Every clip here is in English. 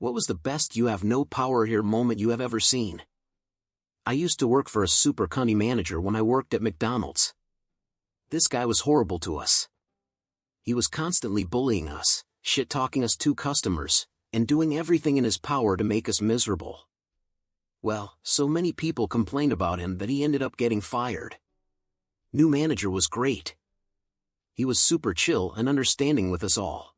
What was the best you have no power here moment you have ever seen? I used to work for a super cunny manager when I worked at McDonald's. This guy was horrible to us. He was constantly bullying us, shit-talking us to customers, and doing everything in his power to make us miserable. Well, so many people complained about him that he ended up getting fired. New manager was great. He was super chill and understanding with us all.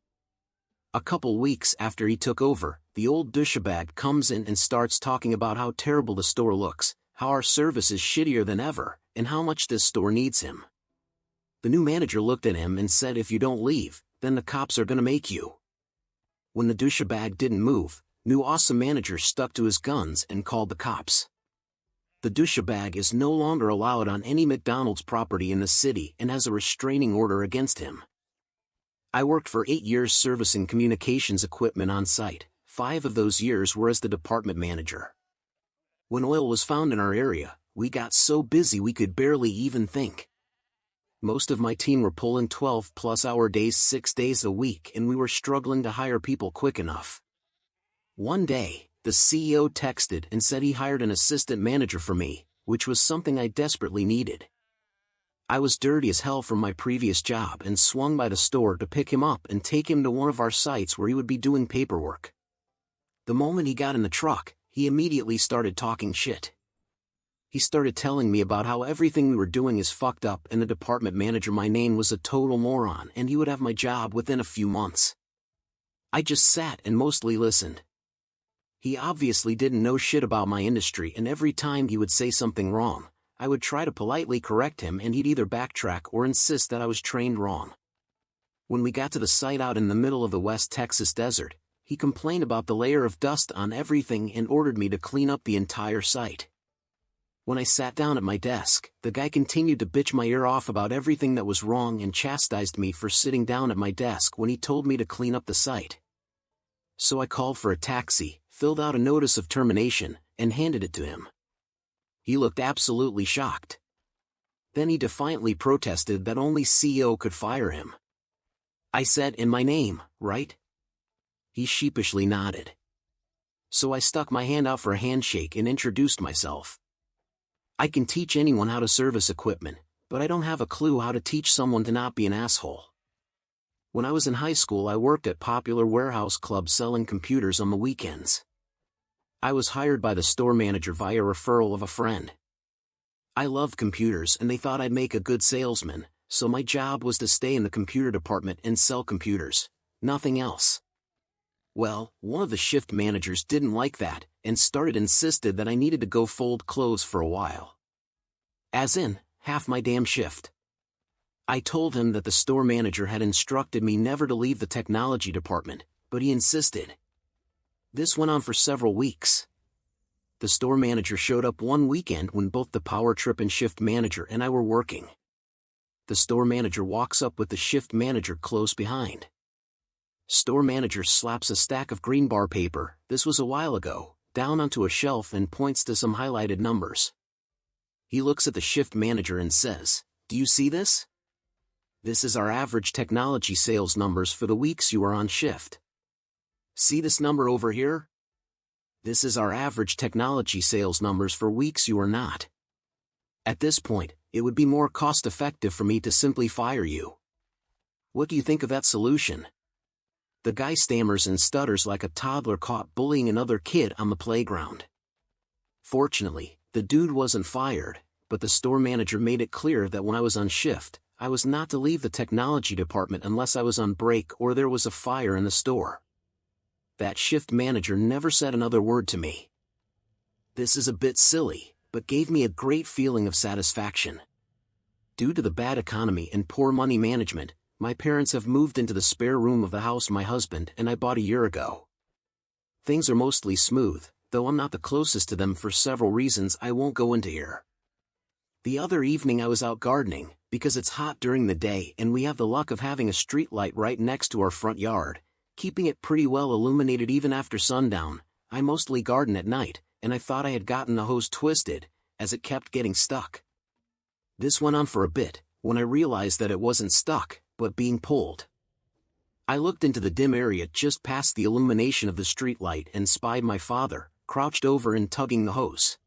A couple weeks after he took over, the old douchebag comes in and starts talking about how terrible the store looks, how our service is shittier than ever, and how much this store needs him. The new manager looked at him and said, "If you don't leave, then the cops are gonna make you." When the douchebag didn't move, new awesome manager stuck to his guns and called the cops. The douchebag is no longer allowed on any McDonald's property in the city and has a restraining order against him. I worked for 8 years servicing communications equipment on site. 5 of those years were as the department manager. When oil was found in our area, we got so busy we could barely even think. Most of my team were pulling 12-plus-hour days 6 days a week, and we were struggling to hire people quick enough. One day, the CEO texted and said he hired an assistant manager for me, which was something I desperately needed. I was dirty as hell from my previous job and swung by the store to pick him up and take him to one of our sites where he would be doing paperwork. The moment he got in the truck, he immediately started talking shit. He started telling me about how everything we were doing is fucked up and the department manager my name was a total moron and he would have my job within a few months. I just sat and mostly listened. He obviously didn't know shit about my industry, and every time he would say something wrong, I would try to politely correct him and he'd either backtrack or insist that I was trained wrong. When we got to the site out in the middle of the West Texas desert, he complained about the layer of dust on everything and ordered me to clean up the entire site. When I sat down at my desk, the guy continued to bitch my ear off about everything that was wrong and chastised me for sitting down at my desk when he told me to clean up the site. So I called for a taxi, filled out a notice of termination, and handed it to him. He looked absolutely shocked. Then he defiantly protested that only CEO could fire him. I said, "In my name, right?" He sheepishly nodded. So I stuck my hand out for a handshake and introduced myself. I can teach anyone how to service equipment, but I don't have a clue how to teach someone to not be an asshole. When I was in high school, I worked at Popular Warehouse Club selling computers on the weekends. I was hired by the store manager via referral of a friend. I loved computers and they thought I'd make a good salesman, so my job was to stay in the computer department and sell computers, nothing else. Well, one of the shift managers didn't like that, and insisted that I needed to go fold clothes for a while. As in, half my damn shift. I told him that the store manager had instructed me never to leave the technology department, but he insisted. This went on for several weeks. The store manager showed up one weekend when both the power trip and shift manager and I were working. The store manager walks up with the shift manager close behind. Store manager slaps a stack of green bar paper, this was a while ago, down onto a shelf and points to some highlighted numbers. He looks at the shift manager and says, "Do you see this? This is our average technology sales numbers for the weeks you are on shift. See this number over here? This is our average technology sales numbers for weeks you are not. At this point, it would be more cost-effective for me to simply fire you. What do you think of that solution?" The guy stammers and stutters like a toddler caught bullying another kid on the playground. Fortunately, the dude wasn't fired, but the store manager made it clear that when I was on shift, I was not to leave the technology department unless I was on break or there was a fire in the store. That shift manager never said another word to me. This is a bit silly, but gave me a great feeling of satisfaction. Due to the bad economy and poor money management, my parents have moved into the spare room of the house my husband and I bought a year ago. Things are mostly smooth, though I'm not the closest to them for several reasons I won't go into here. The other evening I was out gardening, because it's hot during the day and we have the luck of having a street light right next to our front yard, keeping it pretty well illuminated even after sundown. I mostly garden at night, and I thought I had gotten the hose twisted, as it kept getting stuck. This went on for a bit, when I realized that it wasn't stuck, but being pulled. I looked into the dim area just past the illumination of the streetlight and spied my father, crouched over and tugging the hose.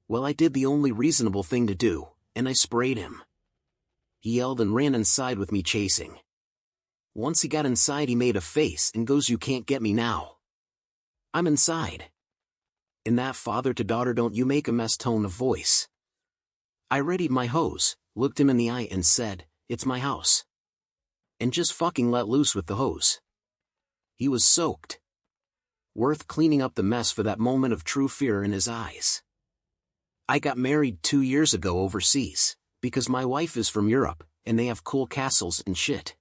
Well, I did the only reasonable thing to do, and I sprayed him. He yelled and ran inside with me chasing. Once he got inside, he made a face and goes, "You can't get me now." I'm inside. In that father-to-daughter don't you make a mess tone of voice. I readied my hose, looked him in the eye and said, "It's my house." And just fucking let loose with the hose. He was soaked. Worth cleaning up the mess for that moment of true fear in his eyes. I got married 2 years ago overseas, because my wife is from Europe, and they have cool castles and shit.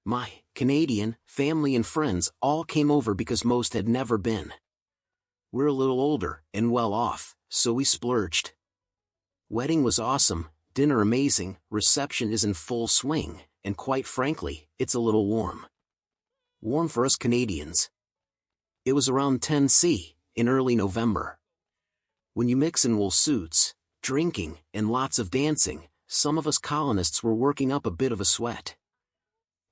My Canadian family and friends all came over because most had never been. We're a little older and well off, so we splurged. Wedding was awesome, dinner amazing, reception is in full swing, and quite frankly, it's a little warm. Warm for us Canadians. It was around 10 C, in early November. When you mix in wool suits, drinking, and lots of dancing, some of us colonists were working up a bit of a sweat.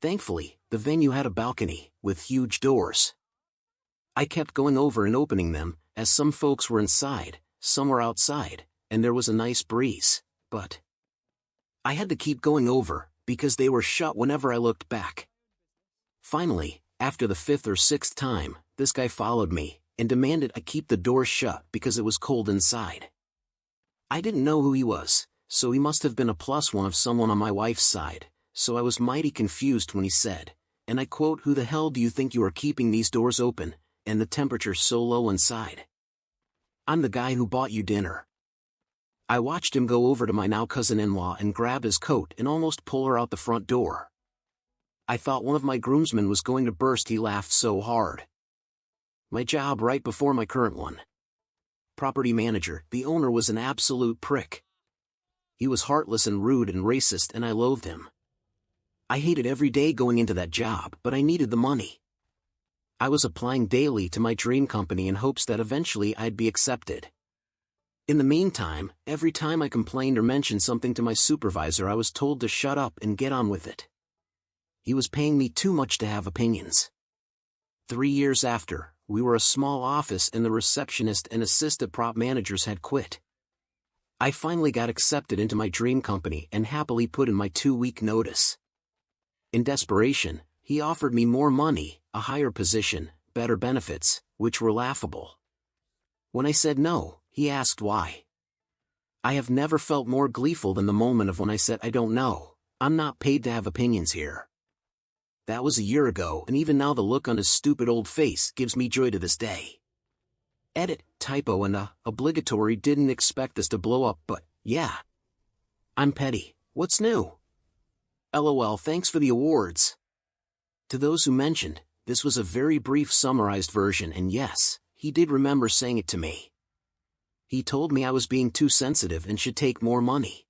Thankfully, the venue had a balcony, with huge doors. I kept going over and opening them, as some folks were inside, some were outside, and there was a nice breeze, but I had to keep going over, because they were shut whenever I looked back. Finally, after the 5th or 6th time, this guy followed me, and demanded I keep the doors shut because it was cold inside. I didn't know who he was, so he must have been a +1 of someone on my wife's side, so I was mighty confused when he said, and I quote, "Who the hell do you think you are keeping these doors open, and the temperature so low inside?" "I'm the guy who bought you dinner." I watched him go over to my now cousin-in-law and grab his coat and almost pull her out the front door. I thought one of my groomsmen was going to burst, he laughed so hard. My job right before my current one. Property manager, the owner was an absolute prick. He was heartless and rude and racist, and I loathed him. I hated every day going into that job, but I needed the money. I was applying daily to my dream company in hopes that eventually I'd be accepted. In the meantime, every time I complained or mentioned something to my supervisor, I was told to shut up and get on with it. He was paying me too much to have opinions. 3 years after, we were a small office and the receptionist and assistant prop managers had quit. I finally got accepted into my dream company and happily put in my 2-week notice. In desperation, he offered me more money, a higher position, better benefits, which were laughable. When I said no, he asked why. I have never felt more gleeful than the moment of when I said, "I don't know, I'm not paid to have opinions here." That was a year ago, and even now the look on his stupid old face gives me joy to this day. Edit, typo and obligatory, didn't expect this to blow up, but, yeah. I'm petty, what's new? LOL, thanks for the awards. To those who mentioned, this was a very brief summarized version, and yes, he did remember saying it to me. He told me I was being too sensitive and should take more money.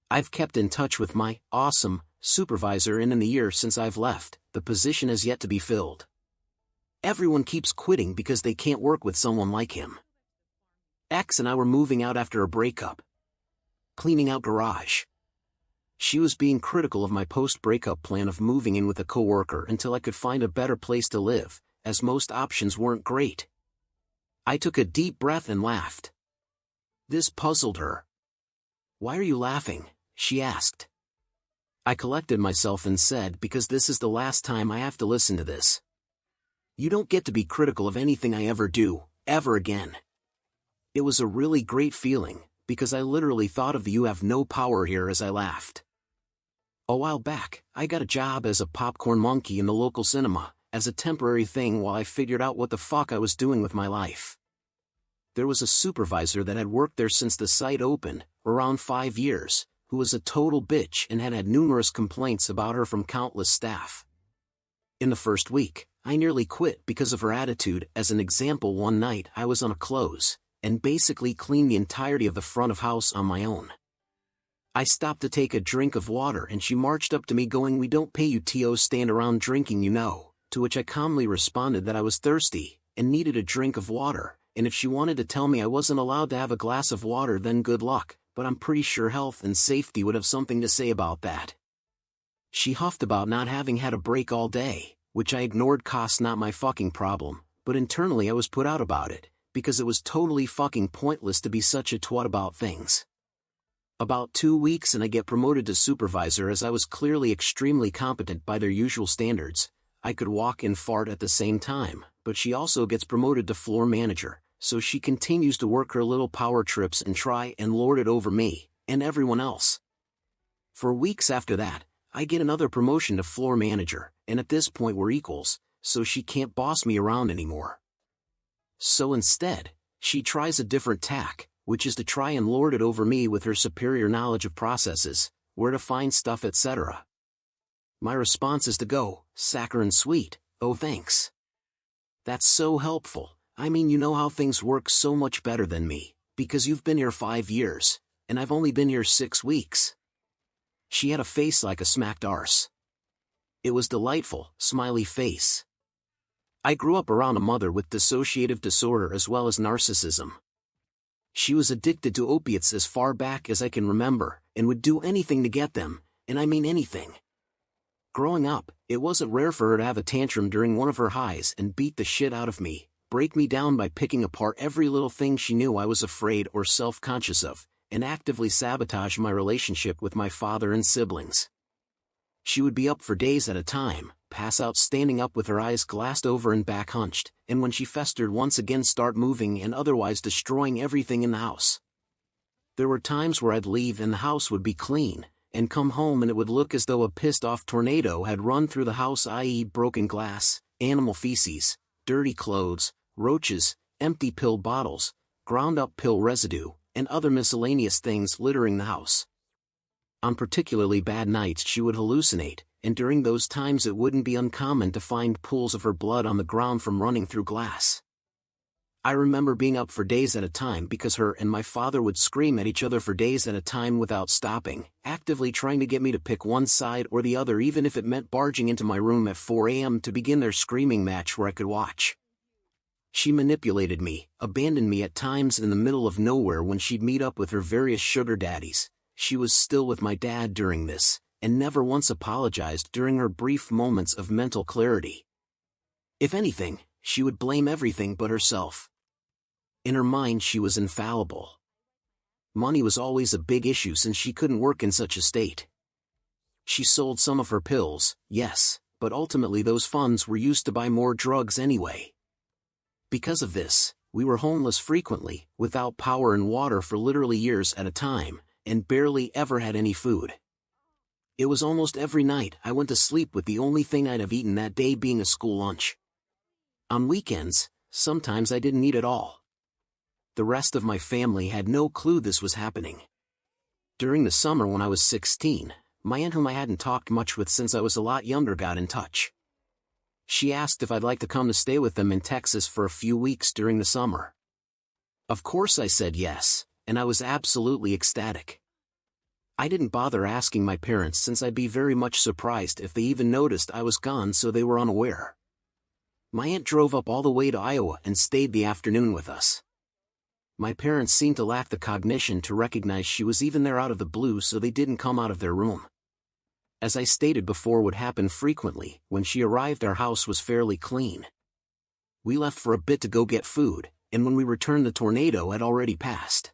I've kept in touch with my awesome supervisor, and in the year since I've left, the position has yet to be filled. Everyone keeps quitting because they can't work with someone like him. X and I were moving out after a breakup. Cleaning out garage. She was being critical of my post-breakup plan of moving in with a coworker until I could find a better place to live, as most options weren't great. I took a deep breath and laughed. This puzzled her. "Why are you laughing?" she asked. I collected myself and said, "Because this is the last time I have to listen to this. You don't get to be critical of anything I ever do, ever again." It was a really great feeling, because I literally thought of the "you have no power here" as I laughed. A while back, I got a job as a popcorn monkey in the local cinema, as a temporary thing while I figured out what the fuck I was doing with my life. There was a supervisor that had worked there since the site opened, around 5 years, who was a total bitch and had had numerous complaints about her from countless staff. In the first week, I nearly quit because of her attitude. As an example, one night I was on a close, and basically cleaned the entirety of the front of house on my own. I stopped to take a drink of water and she marched up to me going, "We don't pay you to stand around drinking, you know," to which I calmly responded that I was thirsty, and needed a drink of water, and if she wanted to tell me I wasn't allowed to have a glass of water then good luck, but I'm pretty sure health and safety would have something to say about that. She huffed about not having had a break all day, which I ignored. Cost not my fucking problem, but internally I was put out about it, because it was totally fucking pointless to be such a twat about things. About 2 weeks and I get promoted to supervisor, as I was clearly extremely competent by their usual standards. I could walk and fart at the same time, but she also gets promoted to floor manager, so she continues to work her little power trips and try and lord it over me, and everyone else. For weeks after that, I get another promotion to floor manager, and at this point we're equals, so she can't boss me around anymore. So instead, she tries a different tack, which is to try and lord it over me with her superior knowledge of processes, where to find stuff, etc. My response is to go, saccharine sweet, oh thanks. That's so helpful. I mean, you know how things work so much better than me, because you've been here 5 years, and I've only been here 6 weeks. She had a face like a smacked arse. It was delightful, smiley face. I grew up around a mother with dissociative disorder as well as narcissism. She was addicted to opiates as far back as I can remember, and would do anything to get them, and I mean anything. Growing up, it wasn't rare for her to have a tantrum during one of her highs and beat the shit out of me, break me down by picking apart every little thing she knew I was afraid or self-conscious of, and actively sabotage my relationship with my father and siblings. She would be up for days at a time, pass out standing up with her eyes glassed over and back hunched, and when she festered once again start moving and otherwise destroying everything in the house. There were times where I'd leave and the house would be clean, and come home and it would look as though a pissed-off tornado had run through the house, i.e. broken glass, animal feces, dirty clothes, roaches, empty pill bottles, ground-up pill residue, and other miscellaneous things littering the house. On particularly bad nights she would hallucinate, and during those times it wouldn't be uncommon to find pools of her blood on the ground from running through glass. I remember being up for days at a time because her and my father would scream at each other for days at a time without stopping, actively trying to get me to pick one side or the other, even if it meant barging into my room at 4 a.m. to begin their screaming match where I could watch. She manipulated me, abandoned me at times in the middle of nowhere when she'd meet up with her various sugar daddies. She was still with my dad during this, and never once apologized during her brief moments of mental clarity. If anything, she would blame everything but herself. In her mind she was infallible. Money was always a big issue since she couldn't work in such a state. She sold some of her pills, yes, but ultimately those funds were used to buy more drugs anyway. Because of this, we were homeless frequently, without power and water for literally years at a time, and barely ever had any food. It was almost every night I went to sleep with the only thing I'd have eaten that day being a school lunch. On weekends, sometimes I didn't eat at all. The rest of my family had no clue this was happening. During the summer when I was 16, my aunt, whom I hadn't talked much with since I was a lot younger, got in touch. She asked if I'd like to come to stay with them in Texas for a few weeks during the summer. Of course I said yes, and I was absolutely ecstatic. I didn't bother asking my parents since I'd be very much surprised if they even noticed I was gone, so they were unaware. My aunt drove up all the way to Iowa and stayed the afternoon with us. My parents seemed to lack the cognition to recognize she was even there out of the blue, so they didn't come out of their room. As I stated before would happen frequently, when she arrived our house was fairly clean. We left for a bit to go get food, and when we returned the tornado had already passed.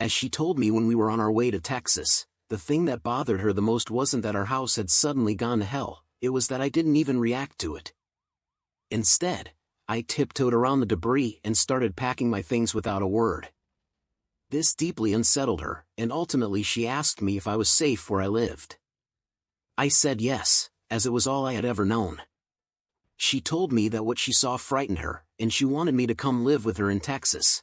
As she told me when we were on our way to Texas, the thing that bothered her the most wasn't that our house had suddenly gone to hell, it was that I didn't even react to it. Instead, I tiptoed around the debris and started packing my things without a word. This deeply unsettled her, and ultimately she asked me if I was safe where I lived. I said yes, as it was all I had ever known. She told me that what she saw frightened her, and she wanted me to come live with her in Texas.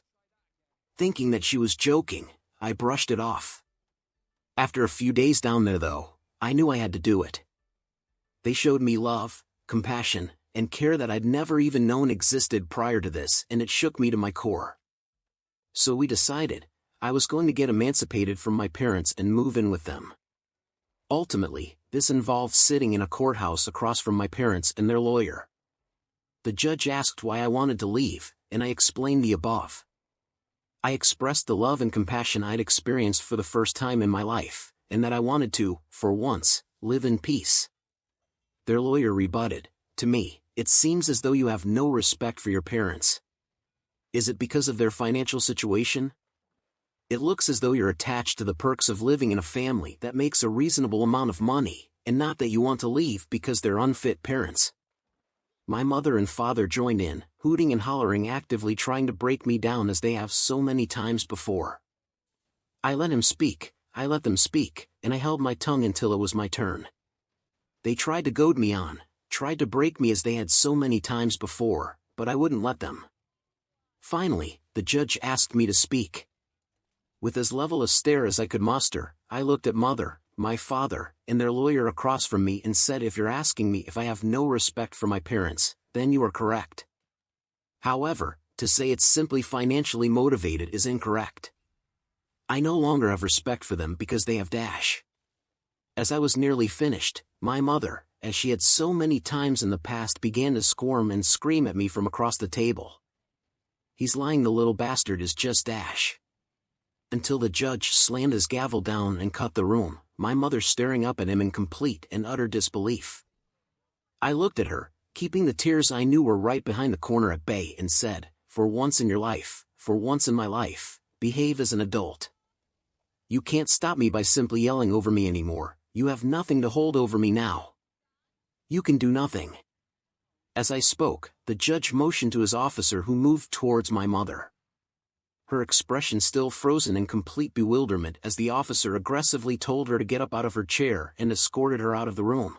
Thinking that she was joking, I brushed it off. After a few days down there though, I knew I had to do it. They showed me love, compassion, and care that I'd never even known existed prior to this, and it shook me to my core. So we decided, I was going to get emancipated from my parents and move in with them. Ultimately, this involved sitting in a courthouse across from my parents and their lawyer. The judge asked why I wanted to leave, and I explained the above. I expressed the love and compassion I'd experienced for the first time in my life, and that I wanted to, for once, live in peace. Their lawyer rebutted, "To me, it seems as though you have no respect for your parents. Is it because of their financial situation? It looks as though you're attached to the perks of living in a family that makes a reasonable amount of money, and not that you want to leave because they're unfit parents." My mother and father joined in, hooting and hollering, actively trying to break me down as they have so many times before. I let them speak, and I held my tongue until it was my turn. They tried to goad me on, tried to break me as they had so many times before, but I wouldn't let them. Finally, the judge asked me to speak. With as level a stare as I could muster, I looked at Mother, my father, and their lawyer across from me and said, "If you're asking me if I have no respect for my parents, then you are correct. However, to say it's simply financially motivated is incorrect. I no longer have respect for them because they have dash." As I was nearly finished, my mother, as she had so many times in the past, began to squirm and scream at me from across the table. "He's lying, the little bastard is just dash." Until the judge slammed his gavel down and cut the room, my mother staring up at him in complete and utter disbelief. I looked at her, keeping the tears I knew were right behind the corner at bay, and said, "For once in your life, for once in my life, behave as an adult. You can't stop me by simply yelling over me anymore. You have nothing to hold over me now. You can do nothing." As I spoke, the judge motioned to his officer, who moved towards my mother. Her expression still frozen in complete bewilderment as the officer aggressively told her to get up out of her chair and escorted her out of the room.